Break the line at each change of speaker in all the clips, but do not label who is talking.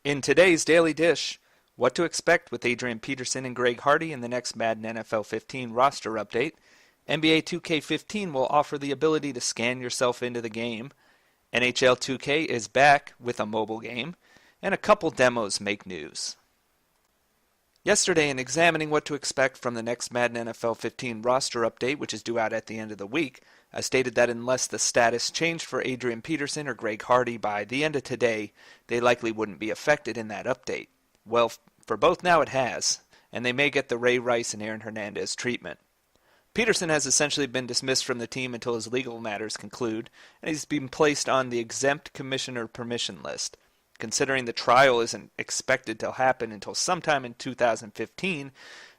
In today's Daily Dish, what to expect with Adrian Peterson and Greg Hardy in the next Madden NFL 15 roster update. NBA 2K15 will offer the ability to scan yourself into the game. NHL 2K is back with a mobile game. And a couple demos make news. Yesterday, in examining what to expect from the next Madden NFL 15 roster update, which is due out at the end of the week, I stated that unless the status changed for Adrian Peterson or Greg Hardy by the end of today, they likely wouldn't be affected in that update. Well, for both now it has, and they may get the Ray Rice and Aaron Hernandez treatment. Peterson has essentially been dismissed from the team until his legal matters conclude, and he's been placed on the exempt commissioner permission list. Considering the trial isn't expected to happen until sometime in 2015,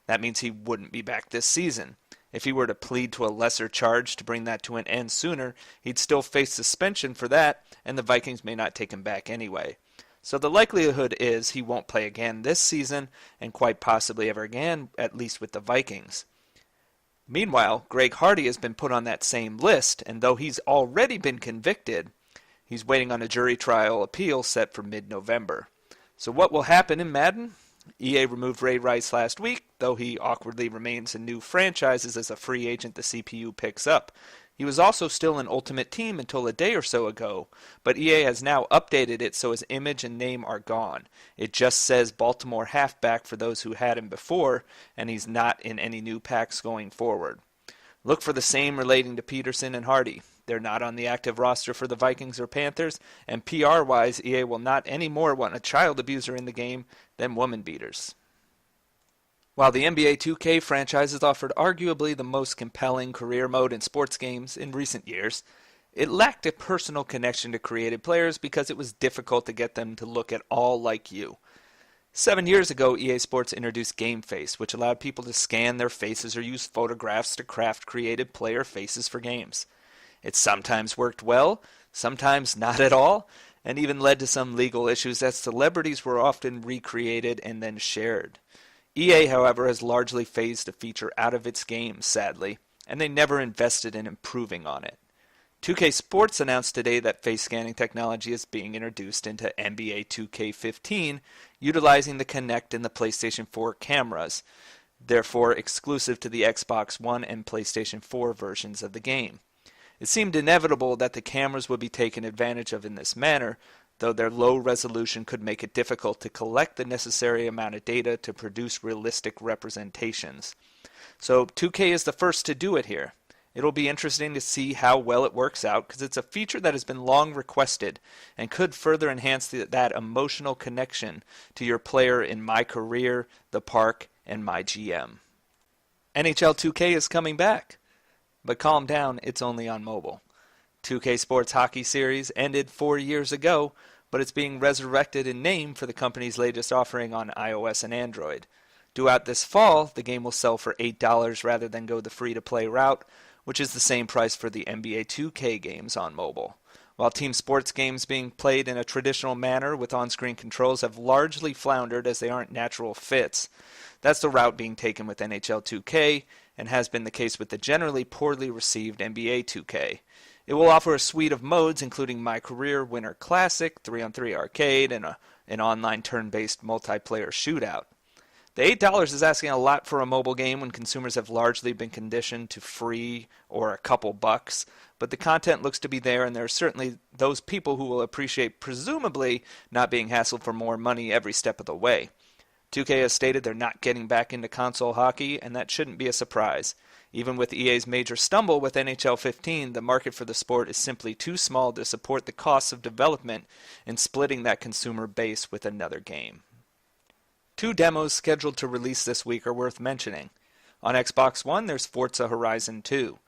that means he wouldn't be back this season. If he were to plead to a lesser charge to bring that to an end sooner, he'd still face suspension for that, and the Vikings may not take him back anyway. So the likelihood is he won't play again this season, and quite possibly ever again, at least with the Vikings. Meanwhile, Greg Hardy has been put on that same list, and though he's already been convicted, he's waiting on a jury trial appeal set for mid-November. So what will happen in Madden? EA removed Ray Rice last week, though he awkwardly remains in new franchises as a free agent the CPU picks up. He was also still an Ultimate Team until a day or so ago, but EA has now updated it so his image and name are gone. It just says Baltimore halfback for those who had him before, and he's not in any new packs going forward. Look for the same relating to Peterson and Hardy. They're not on the active roster for the Vikings or Panthers, and PR-wise, EA will not anymore want a child abuser in the game than woman beaters. While the NBA 2K franchise has offered arguably the most compelling career mode in sports games in recent years, it lacked a personal connection to creative players because it was difficult to get them to look at all like you. 7 years ago, EA Sports introduced GameFace, which allowed people to scan their faces or use photographs to craft creative player faces for games. It sometimes worked well, sometimes not at all, and even led to some legal issues as celebrities were often recreated and then shared. EA, however, has largely phased the feature out of its games, sadly, and they never invested in improving on it. 2K Sports announced today that face scanning technology is being introduced into NBA 2K15, utilizing the Kinect and the PlayStation 4 cameras, therefore exclusive to the Xbox One and PlayStation 4 versions of the game. It seemed inevitable that the cameras would be taken advantage of in this manner, though their low resolution could make it difficult to collect the necessary amount of data to produce realistic representations. So 2K is the first to do it here. It'll be interesting to see how well it works out because it's a feature that has been long requested and could further enhance that emotional connection to your player in My Career, The Park, and My GM. NHL 2K is coming back. But calm down, it's only on mobile. 2K Sports Hockey Series ended 4 years ago, but it's being resurrected in name for the company's latest offering on iOS and Android. Due out this fall, the game will sell for $8 rather than go the free-to-play route, which is the same price for the NBA 2K games on mobile. While team sports games being played in a traditional manner with on-screen controls have largely floundered as they aren't natural fits, that's the route being taken with NHL 2K and has been the case with the generally poorly received NBA 2K. It will offer a suite of modes including My Career, Winter Classic, 3-on-3 Arcade, and an online turn-based multiplayer shootout. The $8 is asking a lot for a mobile game when consumers have largely been conditioned to free or a couple bucks, but the content looks to be there, and there are certainly those people who will appreciate presumably not being hassled for more money every step of the way. 2K has stated they're not getting back into console hockey, and that shouldn't be a surprise. Even with EA's major stumble with NHL 15, the market for the sport is simply too small to support the costs of development and splitting that consumer base with another game. 2 demos scheduled to release this week are worth mentioning. On Xbox One, there's Forza Horizon 2.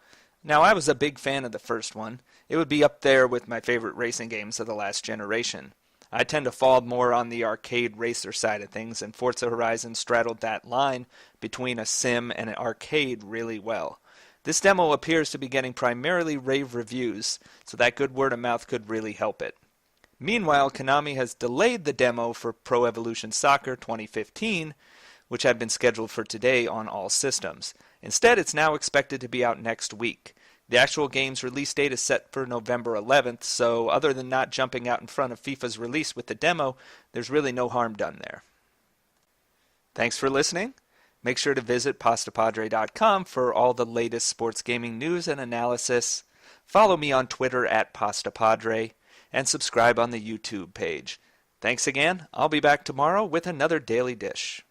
Now, I was a big fan of the first one. It would be up there with my favorite racing games of the last generation. I tend to fall more on the arcade racer side of things, and Forza Horizon straddled that line between a sim and an arcade really well. This demo appears to be getting primarily rave reviews, so that good word of mouth could really help it. Meanwhile, Konami has delayed the demo for Pro Evolution Soccer 2015, which had been scheduled for today on all systems. Instead, it's now expected to be out next week. The actual game's release date is set for November 11th, so other than not jumping out in front of FIFA's release with the demo, there's really no harm done there. Thanks for listening. Make sure to visit Pastapadre.com for all the latest sports gaming news and analysis. Follow me on Twitter at Pastapadre, and subscribe on the YouTube page. Thanks again. I'll be back tomorrow with another Daily Dish.